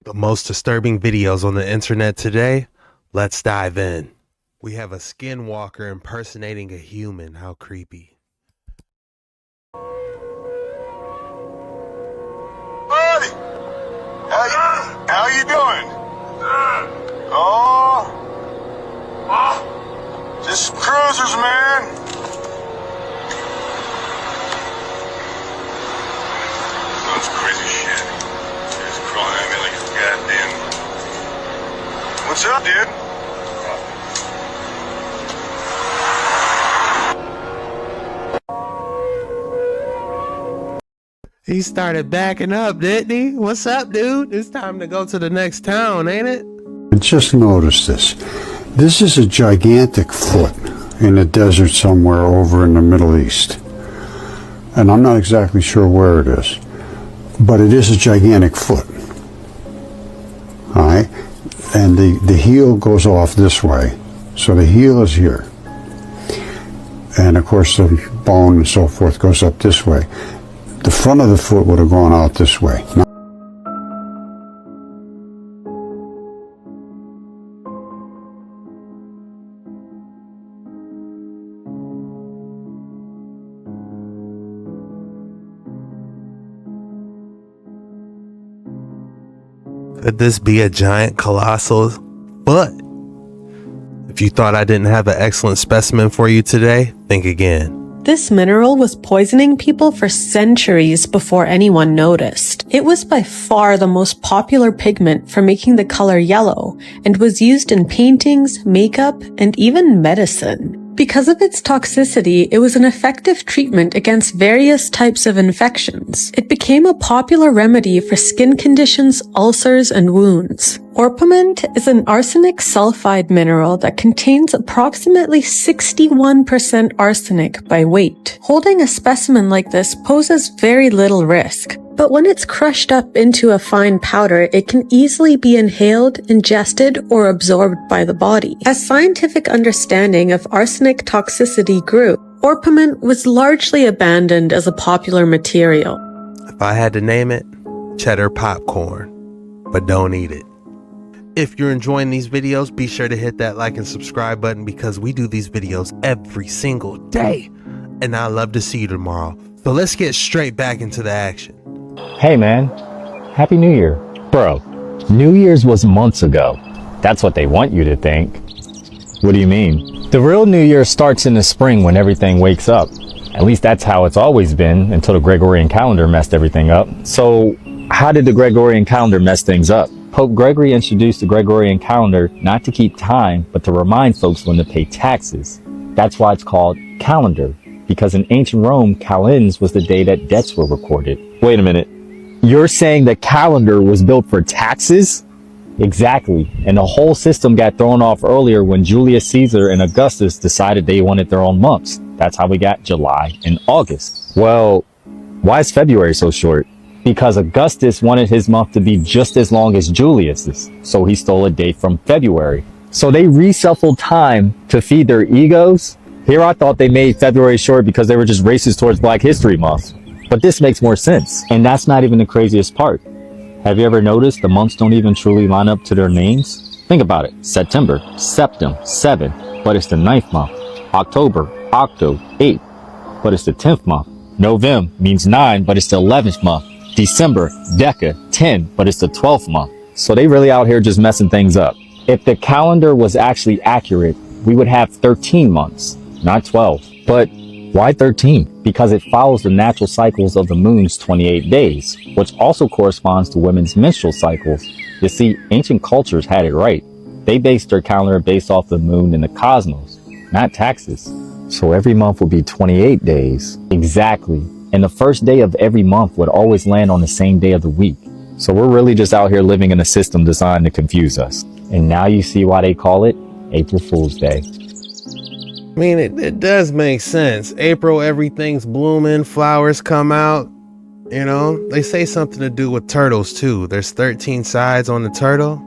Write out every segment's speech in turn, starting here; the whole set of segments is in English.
The most disturbing videos on the internet today. Let's dive in. We have a skinwalker impersonating a human. How creepy. Buddy! How you doing? Oh, just cruisers, man. That's crazy shit. Just crawling at me like a goddamn... What's up, dude? He started backing up, didn't he? What's up, dude? It's time to go to the next town, ain't it? Just notice this. This is a gigantic foot in a desert somewhere over in the Middle East. And I'm not exactly sure where it is. But it is a gigantic foot. Alright? And the heel goes off this way. So the heel is here. And of course the bone and so forth goes up this way. The front of the foot would have gone out this way. Now, could this be a giant colossal foot? If you thought I didn't have an excellent specimen for you today, think again. This mineral was poisoning people for centuries before anyone noticed. It was by far the most popular pigment for making the color yellow and was used in paintings, makeup, and even medicine. Because of its toxicity, it was an effective treatment against various types of infections. It became a popular remedy for skin conditions, ulcers, and wounds. Orpiment is an arsenic sulfide mineral that contains approximately 61% arsenic by weight. Holding a specimen like this poses very little risk. But when it's crushed up into a fine powder, it can easily be inhaled, ingested, or absorbed by the body. As scientific understanding of arsenic toxicity grew, orpiment was largely abandoned as a popular material. If I had to name it, cheddar popcorn. But don't eat it. If you're enjoying these videos, be sure to hit that like and subscribe button because we do these videos every single day. And I'd love to see you tomorrow. So let's get straight back into the action. Hey man, Happy New Year. Bro, New Year's was months ago. That's what they want you to think. What do you mean? The real New Year starts in the spring when everything wakes up. At least that's how it's always been until the Gregorian calendar messed everything up. So how did the Gregorian calendar mess things up? Pope Gregory introduced the Gregorian calendar not to keep time, but to remind folks when to pay taxes. That's why it's called calendar, because in ancient Rome, calends was the day that debts were recorded. Wait a minute. You're saying the calendar was built for taxes? Exactly. And the whole system got thrown off earlier when Julius Caesar and Augustus decided they wanted their own months. That's how we got July and August. Well, why is February so short? Because Augustus wanted his month to be just as long as Julius's, so he stole a date from February. So they reshuffled time to feed their egos. Here I thought they made February short because they were just racist towards Black History Month. But this makes more sense. And that's not even the craziest part. Have you ever noticed the months don't even truly line up to their names? Think about it. September, Septem, 7, but it's the 9th month. October, Octo, 8, but it's the 10th month. November means 9, but it's the 11th month. December, Deca, 10, but it's the 12th month. So they really out here just messing things up. If the calendar was actually accurate, we would have 13 months, not 12. But why 13? Because it follows the natural cycles of the moon's 28 days, which also corresponds to women's menstrual cycles. You see, ancient cultures had it right. They based their calendar based off the moon and the cosmos, not taxes. So every month would be 28 days. Exactly. And the first day of every month would always land on the same day of the week. So we're really just out here living in a system designed to confuse us. And now you see why they call it April Fool's Day. I mean, it does make sense. April, everything's blooming, flowers come out. You know, they say something to do with turtles too. There's 13 sides on the turtle.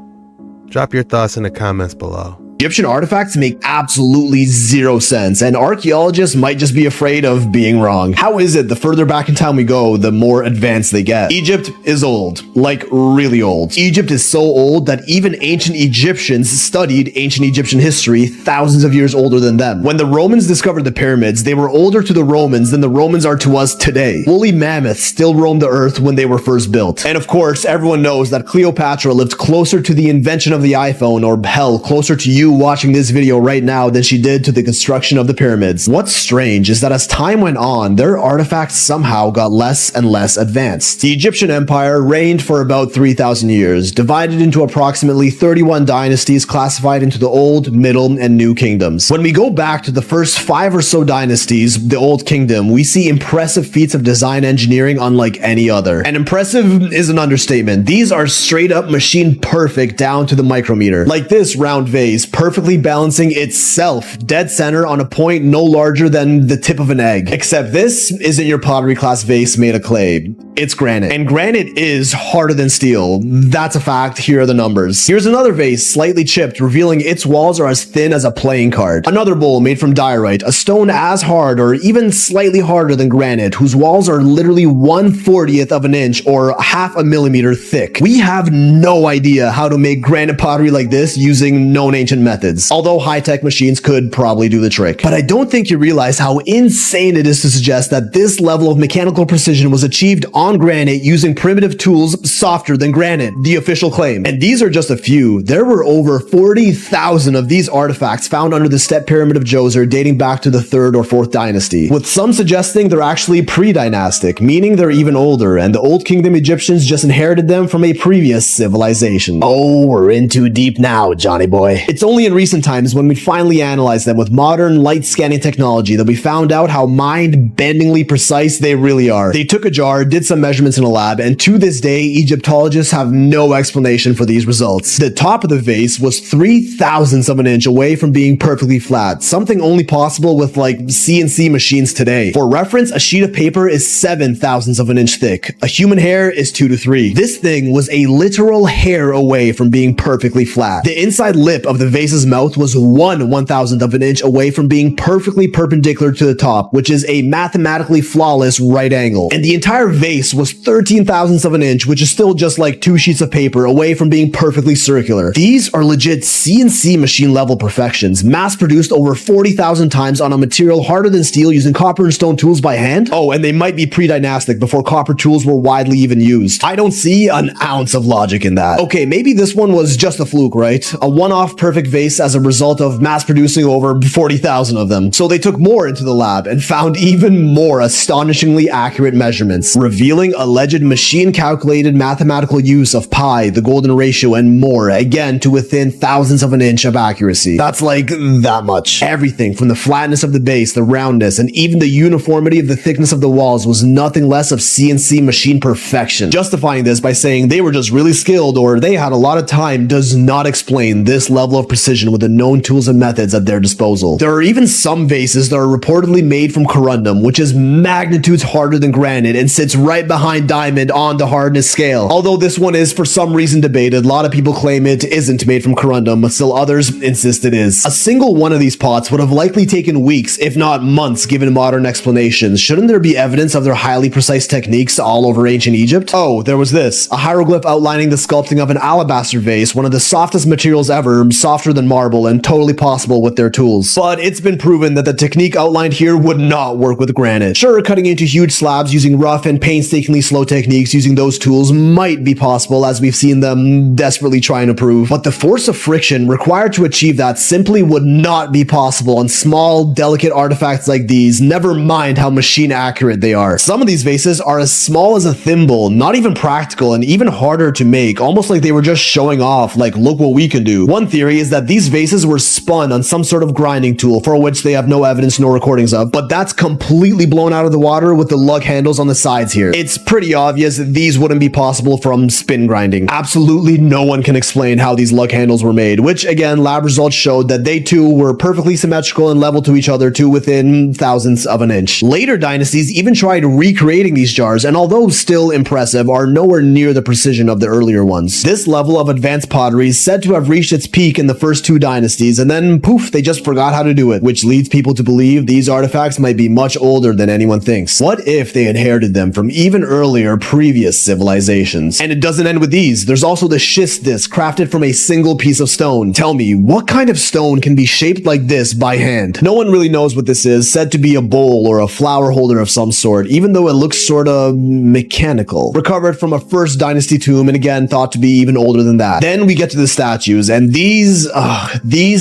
Drop your thoughts in the comments below. Egyptian artifacts make absolutely zero sense, and archaeologists might just be afraid of being wrong. How is it the further back in time we go, the more advanced they get? Egypt is old, like really old. Egypt is so old that even ancient Egyptians studied ancient Egyptian history thousands of years older than them. When the Romans discovered the pyramids, they were older to the Romans than the Romans are to us today. Woolly mammoths still roamed the earth when they were first built. And of course, everyone knows that Cleopatra lived closer to the invention of the iPhone, or hell, closer to you watching this video right now than she did to the construction of the pyramids. What's strange is that as time went on, their artifacts somehow got less and less advanced. The Egyptian Empire reigned for about 3,000 years, divided into approximately 31 dynasties classified into the Old, Middle, and New Kingdoms. When we go back to the first 5 or so dynasties, the Old Kingdom, we see impressive feats of design engineering unlike any other. And impressive is an understatement. These are straight up machine perfect down to the micrometer. Like this round vase, perfectly balancing itself dead center on a point no larger than the tip of an egg. Except this isn't your pottery class vase made of clay. It's granite. And granite is harder than steel. That's a fact. Here are the numbers. Here's another vase, slightly chipped, revealing its walls are as thin as a playing card. Another bowl made from diorite, a stone as hard or even slightly harder than granite, whose walls are literally 1/40th of an inch or half a millimeter thick. We have no idea how to make granite pottery like this using known ancient methods, although high-tech machines could probably do the trick. But I don't think you realize how insane it is to suggest that this level of mechanical precision was achieved on granite using primitive tools softer than granite, the official claim. And these are just a few. There were over 40,000 of these artifacts found under the Step Pyramid of Djoser dating back to the 3rd or 4th dynasty, with some suggesting they're actually pre-dynastic, meaning they're even older, and the Old Kingdom Egyptians just inherited them from a previous civilization. Oh, we're in too deep now, Johnny boy. It's only in recent times when we finally analyzed them with modern light scanning technology that we found out how mind-bendingly precise they really are. They took a jar, did some measurements in a lab, and to this day, Egyptologists have no explanation for these results. The top of the vase was 3/1000ths of an inch away from being perfectly flat, something only possible with like CNC machines today. For reference, a sheet of paper is 7/1000ths of an inch thick. A human hair is 2 to 3. This thing was a literal hair away from being perfectly flat. The inside lip of the vase's mouth was 1/1000th of an inch away from being perfectly perpendicular to the top, which is a mathematically flawless right angle. And the entire vase was 13/1000ths of an inch, which is still just like 2 sheets of paper away from being perfectly circular. These are legit CNC machine level perfections, mass produced over 40,000 times on a material harder than steel using copper and stone tools by hand. Oh, and they might be pre-dynastic before copper tools were widely even used. I don't see an ounce of logic in that. Okay, maybe this one was just a fluke, right? A one-off perfect vase as a result of mass producing over 40,000 of them. So they took more into the lab and found even more astonishingly accurate measurements, revealing alleged machine-calculated mathematical use of pi, the golden ratio, and more, again to within thousandths of an inch of accuracy. That's like that much. Everything from the flatness of the base, the roundness, and even the uniformity of the thickness of the walls was nothing less of CNC machine perfection. Justifying this by saying they were just really skilled or they had a lot of time does not explain this level of precision with the known tools and methods at their disposal. There are even some vases that are reportedly made from corundum, which is magnitudes harder than granite and sits right behind diamond on the hardness scale. Although this one is for some reason debated, a lot of people claim it isn't made from corundum, but still others insist it is. A single one of these pots would have likely taken weeks, if not months, given modern explanations. Shouldn't there be evidence of their highly precise techniques all over ancient Egypt? Oh, there was this. A hieroglyph outlining the sculpting of an alabaster vase, one of the softest materials ever, softer than marble, and totally possible with their tools. But it's been proven that the technique outlined here would not work with granite. Sure, cutting into huge slabs using rough and painstakingly slow techniques using those tools might be possible, as we've seen them desperately trying to prove, but the force of friction required to achieve that simply would not be possible on small, delicate artifacts like these, never mind how machine accurate they are. Some of these vases are as small as a thimble, not even practical, and even harder to make, almost like they were just showing off, like, look what we can do. One theory is that these vases were spun on some sort of grinding tool, for which they have no evidence nor recordings of, but that's completely blown out of the water with the lug handles on the sides here. It's pretty obvious that these wouldn't be possible from spin grinding. Absolutely no one can explain how these lug handles were made, which again, lab results showed that they too were perfectly symmetrical and level to each other to within thousandths of an inch. Later dynasties even tried recreating these jars, and although still impressive, are nowhere near the precision of the earlier ones. This level of advanced pottery is said to have reached its peak in the 1st first two dynasties, and then poof, they just forgot how to do it, which leads people to believe these artifacts might be much older than anyone thinks. What if they inherited them from even earlier previous civilizations? And it doesn't end with these. There's also the schist disc, crafted from a single piece of stone. Tell me, what kind of stone can be shaped like this by hand? No one really knows what this is, said to be a bowl or a flower holder of some sort, even though it looks sort of mechanical. Recovered from a first dynasty tomb, and again thought to be even older than that. Then we get to the statues, and these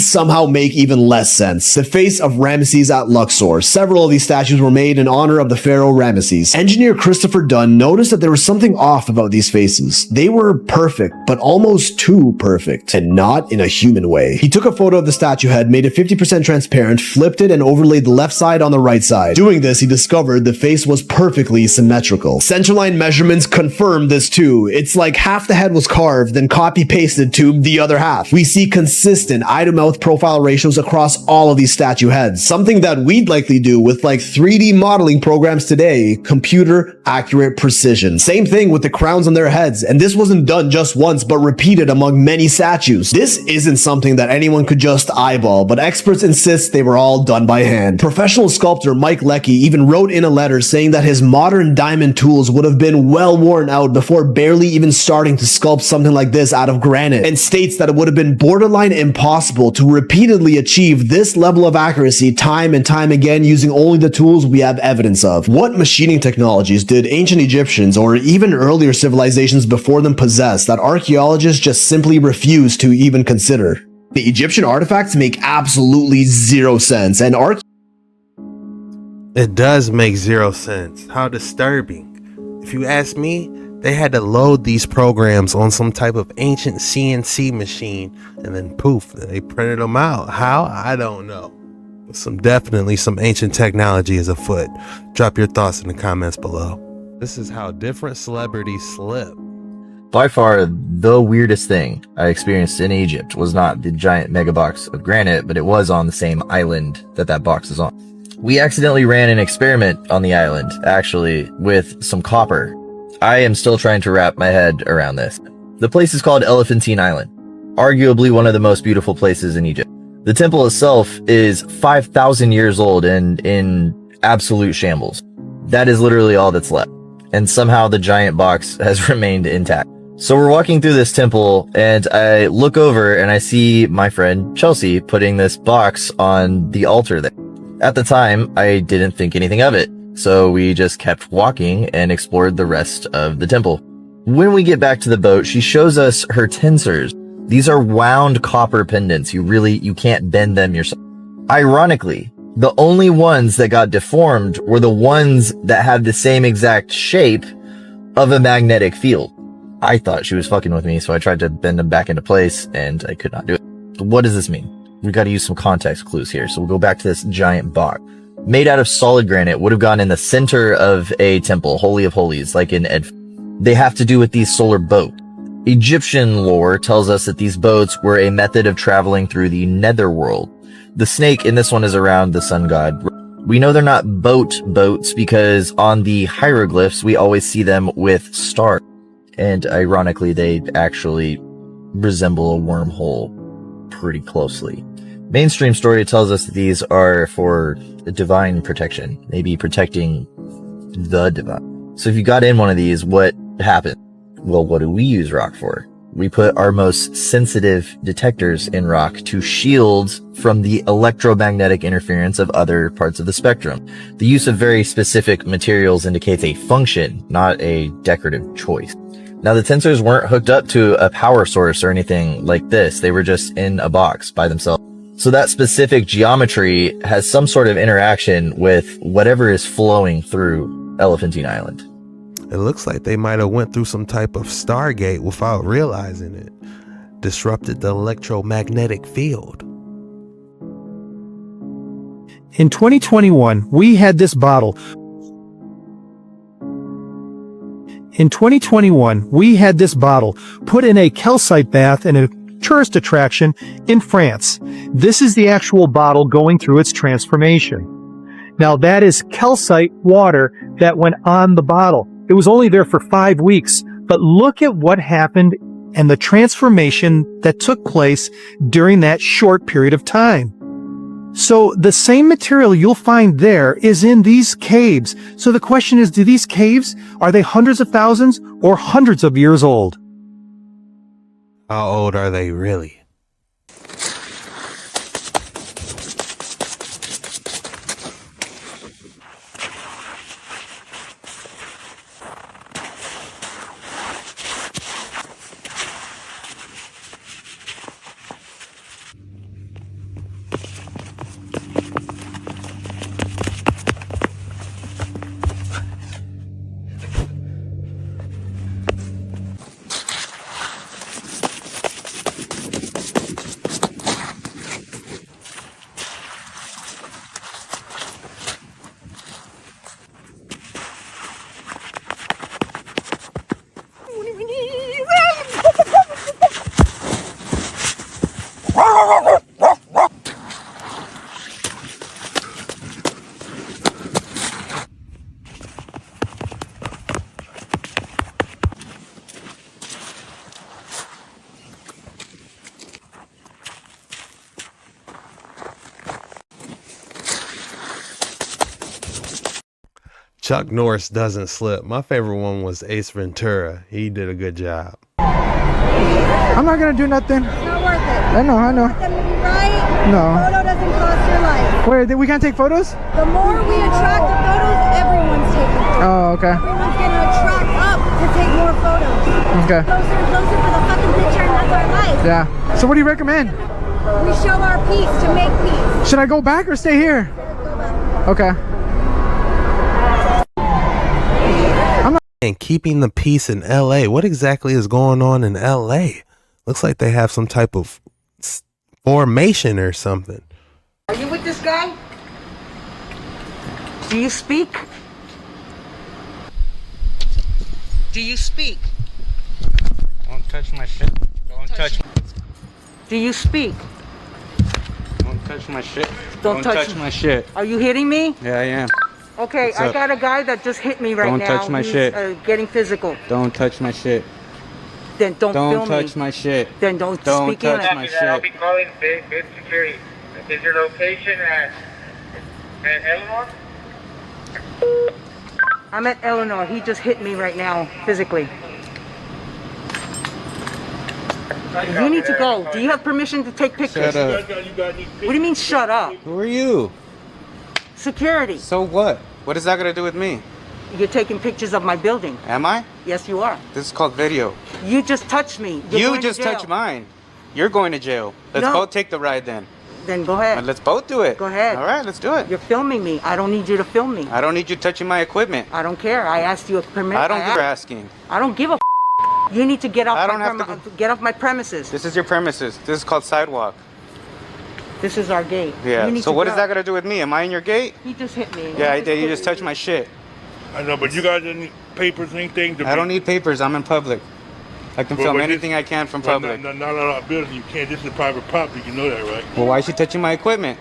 somehow make even less sense. The face of Ramesses at Luxor. Several of these statues were made in honor of the pharaoh Ramesses. Engineer Christopher Dunn noticed that there was something off about these faces. They were perfect, but almost too perfect, and not in a human way. He took a photo of the statue head, made it 50% transparent, flipped it, and overlaid the left side on the right side. Doing this, he discovered the face was perfectly symmetrical. Centerline measurements confirmed this too. It's like half the head was carved, then copy-pasted to the other half. We see consistent eye-to-mouth profile ratios across all of these statue heads, something that we'd likely do with like 3D modeling programs today, computer accurate precision. Same thing with the crowns on their heads, and this wasn't done just once, but repeated among many statues. This isn't something that anyone could just eyeball, but experts insist they were all done by hand. Professional sculptor Mike Leckie even wrote in a letter saying that his modern diamond tools would have been well worn out before barely even starting to sculpt something like this out of granite, and states that it would have been borderline impossible to repeatedly achieve this level of accuracy time and time again using only the tools we have evidence of. What machining technologies did ancient Egyptians or even earlier civilizations before them possess that archaeologists just simply refuse to even consider? The Egyptian artifacts make absolutely zero sense, and It does make zero sense. How disturbing. If you ask me, they had to load these programs on some type of ancient CNC machine, and then poof, they printed them out. How? I don't know. But definitely some ancient technology is afoot. Drop your thoughts in the comments below. This is how different celebrities slip. By far, the weirdest thing I experienced in Egypt was not the giant mega box of granite, but it was on the same island that box is on. We accidentally ran an experiment on the island, actually, with some copper. I am still trying to wrap my head around this. The place is called Elephantine Island, arguably one of the most beautiful places in Egypt. The temple itself is 5,000 years old and in absolute shambles. That is literally all that's left. And somehow the giant box has remained intact. So we're walking through this temple, and I look over and I see my friend Chelsea putting this box on the altar there. At the time, I didn't think anything of it, so we just kept walking and explored the rest of the temple. When we get back to the boat, she shows us her tensors. These are wound copper pendants. You can't bend them yourself. Ironically, the only ones that got deformed were the ones that had the same exact shape of a magnetic field. I thought she was fucking with me, so I tried to bend them back into place, and I could not do it. What does this mean? We got to use some context clues here. So we'll go back to this giant box. Made out of solid granite, would have gone in the center of a temple, Holy of Holies, like in Ed. They have to do with these solar boats. Egyptian lore tells us that these boats were a method of traveling through the netherworld. The snake in this one is around the sun god. We know they're not boats because on the hieroglyphs, we always see them with stars. And ironically, they actually resemble a wormhole pretty closely. Mainstream story tells us that these are for divine protection, maybe protecting the divine. So if you got in one of these, what happened? Well, what do we use rock for? We put our most sensitive detectors in rock to shield from the electromagnetic interference of other parts of the spectrum. The use of very specific materials indicates a function, not a decorative choice. Now, the tensors weren't hooked up to a power source or anything like this. They were just in a box by themselves. So that specific geometry has some sort of interaction with whatever is flowing through Elephantine Island. It looks like they might have went through some type of Stargate without realizing it. Disrupted the electromagnetic field. In 2021, we had this bottle. In 2021, we had this bottle put in a calcite bath in a tourist attraction in France. This is the actual bottle going through its transformation. Now that is calcite water that went on the bottle. It was only there for 5 weeks, but look at what happened and the transformation that took place during that short period of time. So the same material you'll find there is in these caves. So the question is, do these caves, are they hundreds of thousands or hundreds of years old? How old are they really? Chuck Norris doesn't slip. My favorite one was Ace Ventura. He did a good job. I'm not gonna do nothing. It's not worth it. I know. Want them to be right? No. The photo doesn't cost your life. Wait, we can't take photos? The more we attract the photos, everyone's taking photos. Oh, okay. Everyone's gonna attract up to take more photos. Okay. Closer and closer for the fucking picture, and that's our life. Yeah. So what do you recommend? We show our peace to make peace. Should I go back or stay here? Go back. Okay. And keeping the peace in LA. What exactly is going on in LA? Looks like they have some type of formation or something. Are you with this guy? Do you speak? Do you speak? Don't touch my shit. Don't touch my... Do you speak? Don't touch my shit. Don't touch my shit. Are you hitting me? Yeah, I am. Okay, What's I up? got a guy that just hit me right Don't now. touch my He's, shit. Getting physical. Don't touch my shit. Then don't film Don't me. touch my shit. Then don't speak touch in my it. shit. I'll be calling good security. Is your location at Eleanor? I'm at Eleanor. He just hit me right now, physically. You need to go. Do you have permission to take pictures? Shut up. What do you mean, shut up? Who are you? Security. So what? What is that gonna do with me? You're taking pictures of my building. Am I? Yes, you are. This is called video. You just touched me. You're You going to just jail. touched mine. You're going to jail. Let's No. both take the ride then. Then go ahead. Let's both do it. Go ahead. All right, let's do it. You're filming me. I don't need you to film me. I don't need you touching my equipment. I don't care. I asked you a permission. I don't give asking. I don't give a. You need to get off. I don't my have to get off my premises. This is your premises. This is called sidewalk. This is our gate. Yeah. You need So to what go. is that gonna do with me? Am I in your gate? He just hit me. Yeah, I did. You just touched my shit. I know, but you guys didn't need papers, anything? I don't need papers. I'm in public. I can film But anything I can from public. Not on our building. You can't. This is private property. You know that, right? Well, why is she touching my equipment?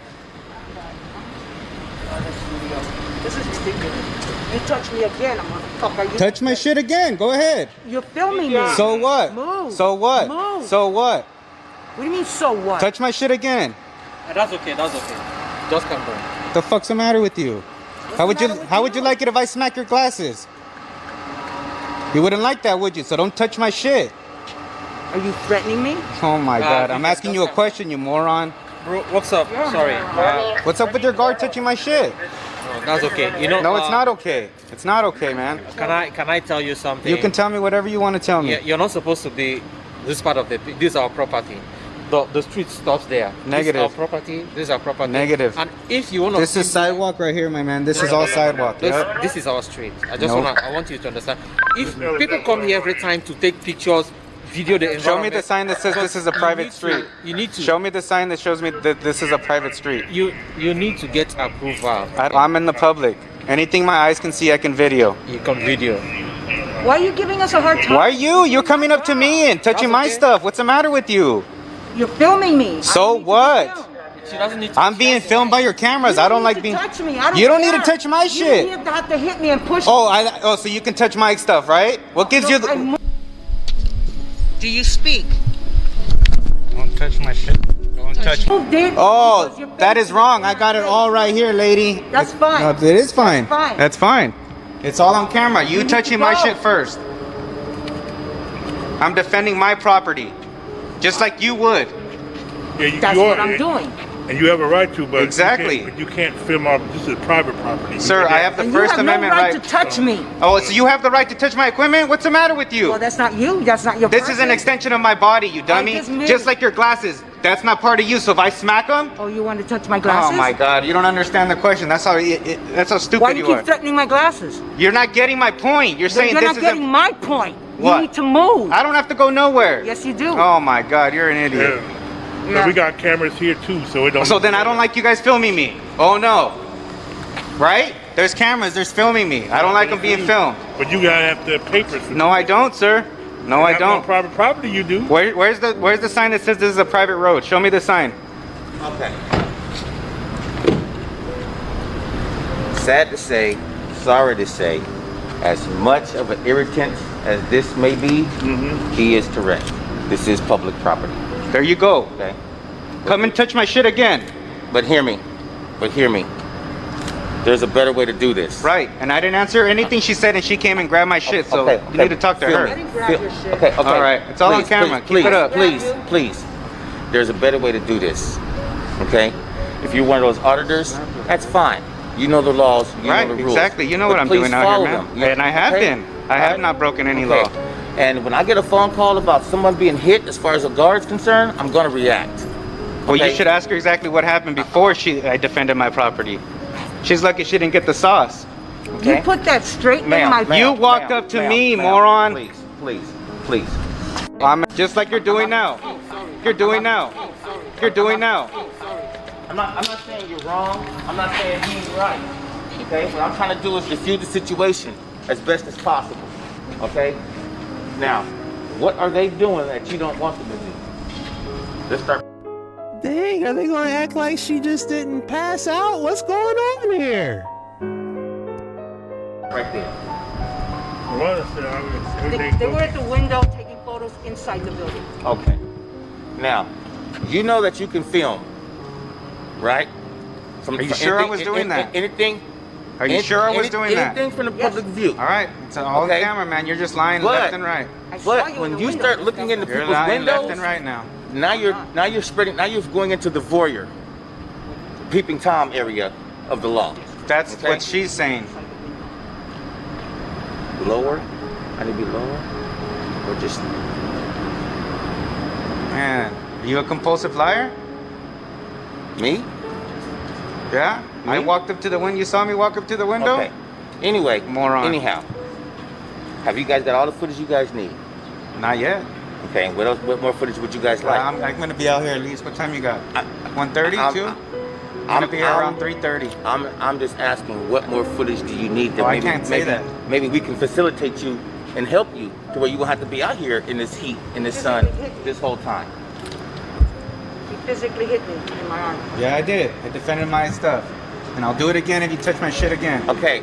This is ridiculous. You touch me again, I'm gonna fuck. Are you? Touch my shit again. Go ahead. You're filming me. So what? Move. So what? Move. So what? What do you mean, so what? Touch my shit again. That's okay. That's okay. Just come down. The fuck's the matter with you? How would you like it if I smack your glasses? You wouldn't like that, would you? So don't touch my shit. Are you threatening me? Oh my god. I'm asking you a question, you moron. Bro, what's up? Sorry. What's up with your guard touching my shit? No, that's okay. You know. No, it's not okay. It's not okay, man. Can I tell you something? You can tell me whatever you want to tell me. Yeah, you're not supposed to be this part of the. This is our property. The street stops there. Negative. This is our property. This is our property. Negative. And if you want to. This is sidewalk right here, my man. This is all sidewalk. Yep. This is our street. I just Nope. I want you to understand. If people come here every time to take pictures, video the environment. Show me the sign that says this is a private street. You need to. Show me the sign that shows me that this is a private street. You need to get approval. I'm in the public. Anything my eyes can see, I can video. You can video. Why are you giving us a hard time? Why are you? You're coming up to me and touching my stuff. What's the matter with you? You're filming me. So what? She doesn't need to. I'm being filmed by your cameras. I don't like being. Touch me. You don't need to touch my shit. You have to hit me and push. Oh, so you can touch my stuff, right? What gives you the? Do you speak? Don't touch my shit. Don't touch me. Oh, that is wrong. I got it all right here, lady. That's fine. No, it is fine. That's fine. That's fine. It's all on camera. You touching my shit first. I'm defending my property, just like you would. Yeah, That's you are, what I'm doing. and you have a right to, but Exactly. you can't film our. This is private property. Sir, I have the And First you have Amendment no right to touch me. Oh, so you have the right to touch my equipment? What's the matter with you? Well, that's not you. That's not your This is an person. extension of my body, you dummy. just made Just it. like your glasses. That's not part of you. So if I smack them, Oh, you want to touch my glasses? oh my God, you don't understand the question. That's how that's how stupid Why do you you keep are. threatening my glasses? You're not getting my point. You're saying You're this not is getting my point. What? You need to move. I don't have to go nowhere. Yes, you do. Oh my God, you're an idiot. Yeah. But we got cameras here too, so it don't. So then I don't like you guys filming me. Oh no. Right? There's cameras. There's filming me. I don't like them being filmed. But you gotta have the papers. No, I don't, sir. No, I Have don't. on private property, you do. Where's the sign that says this is a private road? Show me the sign. Okay. Sad to say, sorry to say, as much of an irritant as this may be, he is correct. This is public property. There you go. Okay. Come and touch my shit again. But hear me. There's a better way to do this. Right. And I didn't answer anything she said, and she came and grabbed my shit. So Okay, you need to talk to Feel her. me. I didn't grab your shit. Okay. All right. It's all on camera. Please, Keep it up. Please. There's a better way to do this. Okay? If you're one of those auditors, that's fine. You know the laws. You Right. know the rules. Exactly. You know But what I'm please doing out follow here, man. them. Yeah, And I have okay? been. I have not broken any Okay. law. And when I get a phone call about someone being hit, as far as a guard's concerned, I'm gonna react. Well, you Okay? should ask her exactly what happened before I defended my property. She's lucky she didn't get the sauce. You Okay. put that straight in my You walked up to me, moron. Please. I'm just like you're doing now. You're doing now. You're doing now. I'm not saying you're wrong. I'm not saying he's right. Okay? What I'm trying to do is defuse the situation as best as possible. Okay? Now, what are they doing that you don't want them to do? Let's start. Dang, are they gonna act like she just didn't pass out? What's going on here? Right there. They were at the window taking photos inside the building. Okay. Now, you know that you can film, right? Are you sure I was doing that? Anything? Are you sure I was doing that? Anything from the public view. All right. It's all Okay. camera, man. You're just lying left and right. But when you start looking into You're people's lying windows, left and right now. now you're spreading. Now you're going into the voyeur, peeping tom area of the law. That's Okay. what she's saying. Lower? I need to be lower, or just Man, are you a compulsive liar? me? Yeah? I Me? walked up to the window. You saw me walk up to the window? Okay. Anyway, Moron. Anyhow, have you guys got all the footage you guys need? Not yet. Okay. And what else? What more footage would you guys like? I'm gonna be out here at least. What time you got? 1:30 too? I'm gonna be here around 3:30. I'm just asking, what more footage do you need? That Oh, I can't say that. Maybe we can facilitate you and help you to where you won't have to be out here in this heat, in this sun, this whole time. He physically hit me in my arm. Yeah, I did. I defended my stuff, and I'll do it again if you touch my shit again. Okay.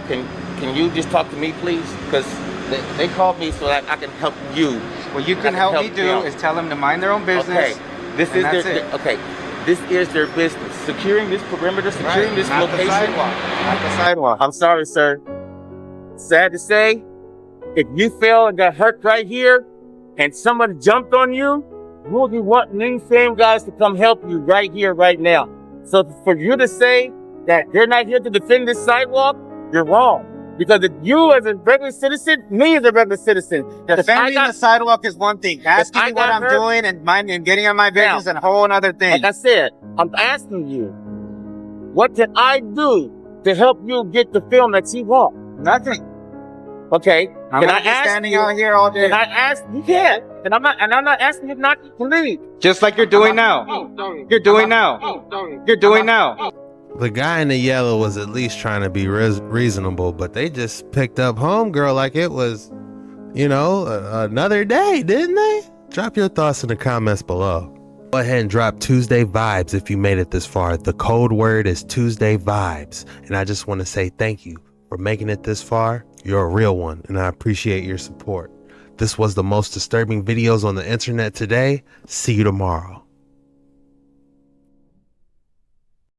Can you just talk to me, please? Because they called me so that I can help you. What you can help me do them. is tell them to mind their own business. Okay. This and is that's their it. okay. This is their business. Securing this perimeter, securing Right, this not the location. sidewalk. Not the sidewalk. I'm sorry, sir. Sad to say, if you fell and got hurt right here, and someone jumped on you, we'll be wanting these same guys to come help you right here, right now. So for you to say that they're not here to defend this sidewalk, you're wrong. Because if you as a regular citizen, me as a regular citizen, Defending the sidewalk is one thing. Asking I me what got I'm hurt- doing and getting on my business Now, and a whole other thing. like I said, I'm asking you, what can I do to help you get the film that you want? Nothing. Okay. I'm Can not I just ask standing you, out here all day. Can I ask? You can. And I'm not asking you not to leave. Just like you're doing now. You're doing now. You're doing now. The guy in the yellow was at least trying to be reasonable, but they just picked up homegirl like it was, another day, didn't they? Drop your thoughts in the comments below. Go ahead and drop Tuesday Vibes if you made it this far. The code word is Tuesday Vibes. And I just want to say thank you for making it this far. You're a real one, and I appreciate your support. This was the most disturbing videos on the internet today. See you tomorrow.